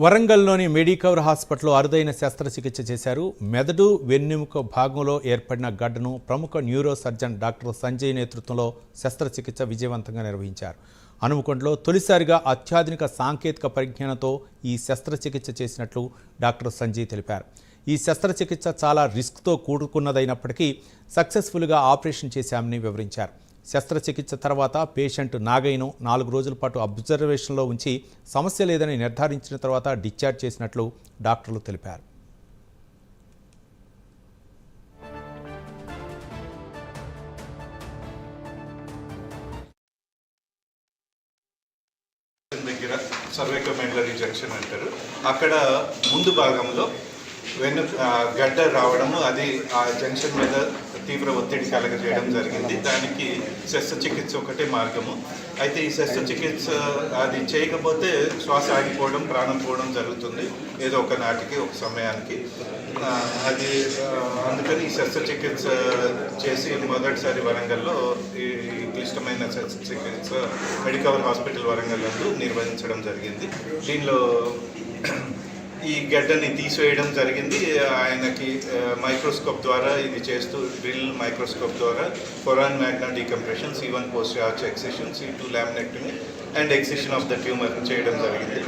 వరంగల్లోని Medicover హాస్పిటల్లో అరుదైన శస్త్రచికిత్స చేశారు. మెదడు వెన్నెముక భాగంలో ఏర్పడిన గడ్డను ప్రముఖ న్యూరో సర్జన్ డాక్టర్ సంజయ్ నేతృత్వంలో శస్త్రచికిత్స విజయవంతంగా నిర్వహించారు. హనుమకొండలో తొలిసారిగా అత్యాధునిక సాంకేతిక పరిజ్ఞానంతో ఈ శస్త్రచికిత్స చేసినట్లు డాక్టర్ సంజయ్ తెలిపారు. ఈ శస్త్రచికిత్స చాలా రిస్క్తో కూడుకున్నదైనప్పటికీ సక్సెస్ఫుల్గా ఆపరేషన్ చేశామని వివరించారు. శస్త్రచికిత్స తర్వాత పేషెంట్ నాగయ్యను 4 రోజుల పాటు అబ్జర్వేషన్లో ఉంచి సమస్య లేదని నిర్ధారించిన తర్వాత డిశ్చార్జ్ చేసినట్లు డాక్టర్లు తెలిపారు. దగ్గర సర్వైకోమెండరీ జంక్షన్ అంటారు. అక్కడ ముందు భాగంలో గడ్డ రావడము, అది ఆ జంక్షన్ మీద తీవ్ర ఒత్తిడి కలగజేయడం జరిగింది. దానికి శస్త్రచికిత్స ఒకటే మార్గము. అయితే ఈ శస్త్రచికిత్స అది చేయకపోతే శ్వాస ఆగిపోవడం, ప్రాణం పోవడం జరుగుతుంది ఏదో ఒక నాటికి, ఒక సమయానికి. అది అందుకని ఈ శస్త్రచికిత్స చేసి మొదటిసారి వరంగల్లో ఈ క్లిష్టమైన శస్త్రచికిత్స మెడికవర్ హాస్పిటల్ వరంగల్ నందు నిర్వహించడం జరిగింది. దీనిలో ఈ గడ్డని తీసివేయడం జరిగింది. ఆయనకి మైక్రోస్కోప్ ద్వారా ఇది చేస్తూ డ్రిల్ మైక్రోస్కోప్ ద్వారా foramen magnum decompression, C1 post arch excision, C2 laminectomy and excision of the tumour చేయడం జరిగింది.